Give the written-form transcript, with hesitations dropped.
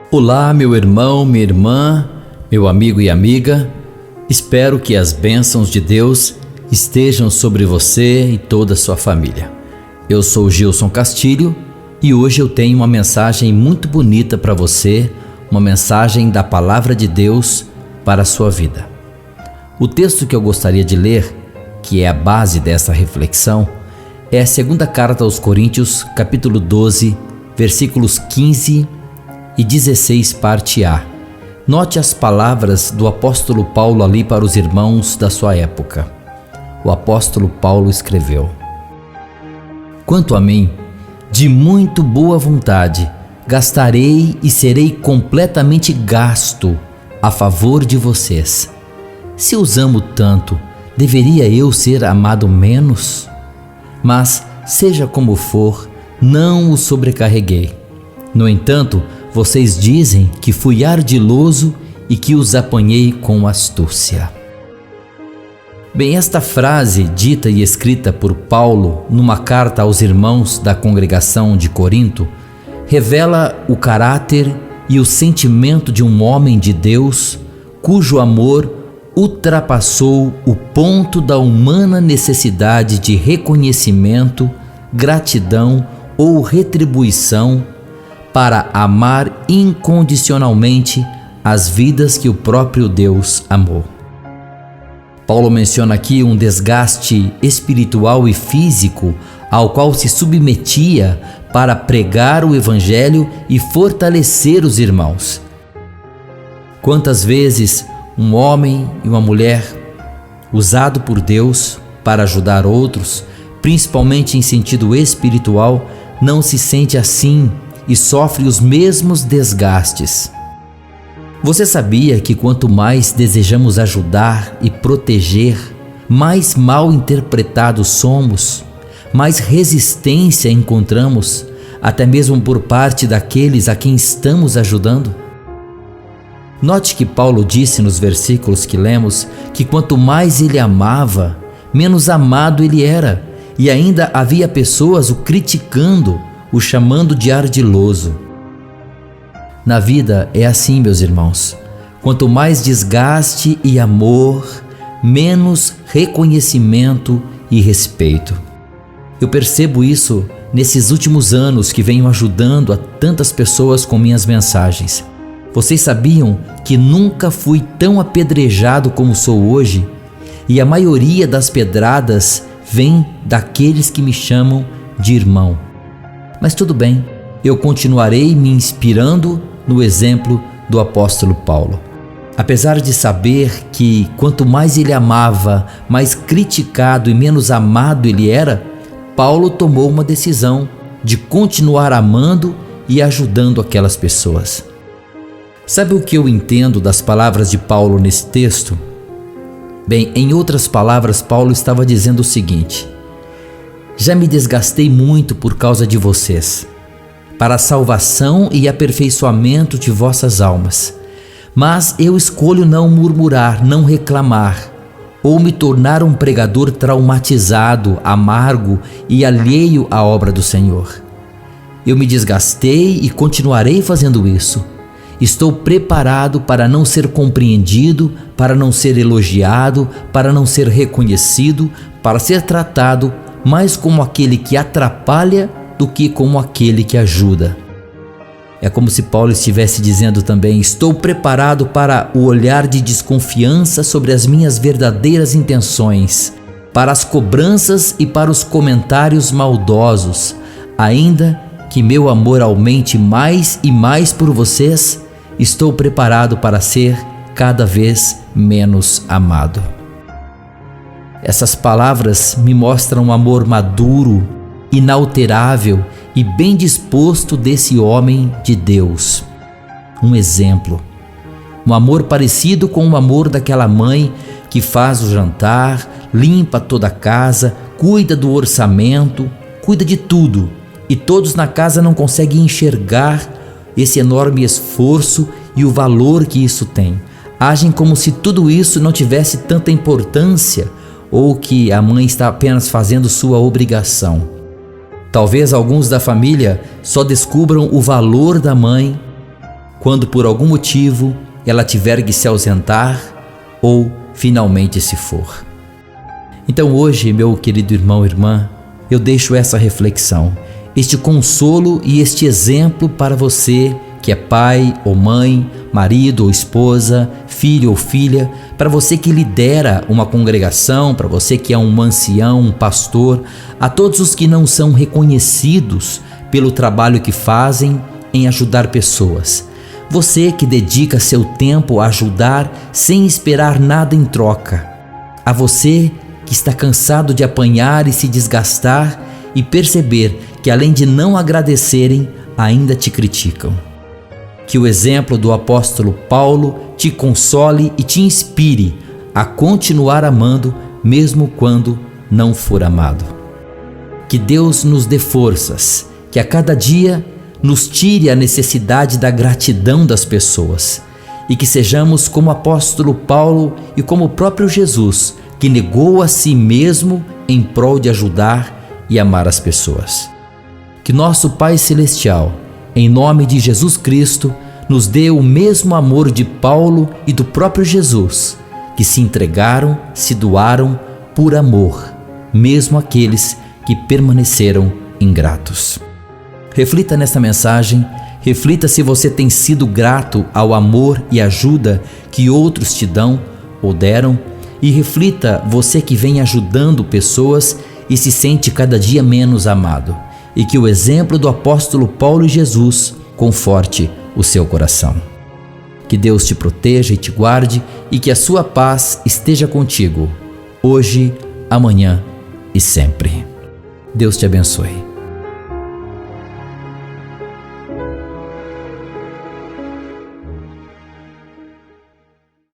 Olá, meu irmão, minha irmã, meu amigo e amiga. Espero que as bênçãos de Deus estejam sobre você e toda a sua família. Eu sou Gilson Castilho e hoje eu tenho uma mensagem muito bonita para você, uma mensagem da Palavra de Deus para a sua vida. O texto que eu gostaria de ler, que é a base dessa reflexão, é a segunda carta aos Coríntios, capítulo 12, versículos 15 e 16, parte A. Note as palavras do apóstolo Paulo ali para os irmãos da sua época. O apóstolo Paulo escreveu: Quanto a mim, de muito boa vontade, gastarei e serei completamente gasto a favor de vocês. Se os amo tanto, deveria eu ser amado menos? Mas, seja como for, não os sobrecarreguei. No entanto, vocês dizem que fui ardiloso e que os apanhei com astúcia. Bem, esta frase, dita e escrita por Paulo numa carta aos irmãos da congregação de Corinto, revela o caráter e o sentimento de um homem de Deus cujo amor ultrapassou o ponto da humana necessidade de reconhecimento, gratidão ou retribuição para amar incondicionalmente as vidas que o próprio Deus amou. Paulo menciona aqui um desgaste espiritual e físico ao qual se submetia para pregar o Evangelho e fortalecer os irmãos. Quantas vezes um homem e uma mulher, usado por Deus para ajudar outros, principalmente em sentido espiritual, não se sente assim e sofre os mesmos desgastes. Você sabia que quanto mais desejamos ajudar e proteger, mais mal interpretados somos, mais resistência encontramos, até mesmo por parte daqueles a quem estamos ajudando? Note que Paulo disse nos versículos que lemos que quanto mais ele amava, menos amado ele era, e ainda havia pessoas o criticando, o chamando de ardiloso. Na vida é assim, meus irmãos. Quanto mais desgaste e amor, menos reconhecimento e respeito. Eu percebo isso nesses últimos anos que venho ajudando a tantas pessoas com minhas mensagens. Vocês sabiam que nunca fui tão apedrejado como sou hoje? E a maioria das pedradas vem daqueles que me chamam de irmão. Mas tudo bem, eu continuarei me inspirando no exemplo do apóstolo Paulo. Apesar de saber que quanto mais ele amava, mais criticado e menos amado ele era, Paulo tomou uma decisão de continuar amando e ajudando aquelas pessoas. Sabe o que eu entendo das palavras de Paulo nesse texto? Bem, em outras palavras, Paulo estava dizendo o seguinte: já me desgastei muito por causa de vocês, para a salvação e aperfeiçoamento de vossas almas. Mas eu escolho não murmurar, não reclamar, ou me tornar um pregador traumatizado, amargo e alheio à obra do Senhor. Eu me desgastei e continuarei fazendo isso. Estou preparado para não ser compreendido, para não ser elogiado, para não ser reconhecido, para ser tratado mais como aquele que atrapalha do que como aquele que ajuda. É como se Paulo estivesse dizendo também: estou preparado para o olhar de desconfiança sobre as minhas verdadeiras intenções, para as cobranças e para os comentários maldosos, ainda que meu amor aumente mais e mais por vocês, estou preparado para ser cada vez menos amado. Essas palavras me mostram um amor maduro, inalterável e bem disposto desse homem de Deus. Um exemplo. Um amor parecido com o amor daquela mãe que faz o jantar, limpa toda a casa, cuida do orçamento, cuida de tudo. E todos na casa não conseguem enxergar esse enorme esforço e o valor que isso tem. Agem como se tudo isso não tivesse tanta importância ou que a mãe está apenas fazendo sua obrigação. Talvez alguns da família só descubram o valor da mãe quando por algum motivo ela tiver que se ausentar ou finalmente se for. Então hoje, meu querido irmão e irmã, eu deixo essa reflexão, este consolo e este exemplo para você que é pai ou mãe, marido ou esposa, filho ou filha, para você que lidera uma congregação, para você que é um ancião, um pastor, a todos os que não são reconhecidos pelo trabalho que fazem em ajudar pessoas. Você que dedica seu tempo a ajudar sem esperar nada em troca. A você que está cansado de apanhar e se desgastar e perceber que além de não agradecerem, ainda te criticam. Que o exemplo do apóstolo Paulo te console e te inspire a continuar amando mesmo quando não for amado. Que Deus nos dê forças, que a cada dia nos tire a necessidade da gratidão das pessoas e que sejamos como o apóstolo Paulo e como o próprio Jesus, que negou a si mesmo em prol de ajudar e amar as pessoas. Que nosso Pai Celestial, em nome de Jesus Cristo, nos dê o mesmo amor de Paulo e do próprio Jesus, que se entregaram, se doaram por amor, mesmo aqueles que permaneceram ingratos. Reflita nesta mensagem, reflita se você tem sido grato ao amor e ajuda que outros te dão ou deram, e reflita você que vem ajudando pessoas e se sente cada dia menos amado, e que o exemplo do apóstolo Paulo e Jesus conforte o seu coração. Que Deus te proteja e te guarde e que a sua paz esteja contigo, hoje, amanhã e sempre. Deus te abençoe.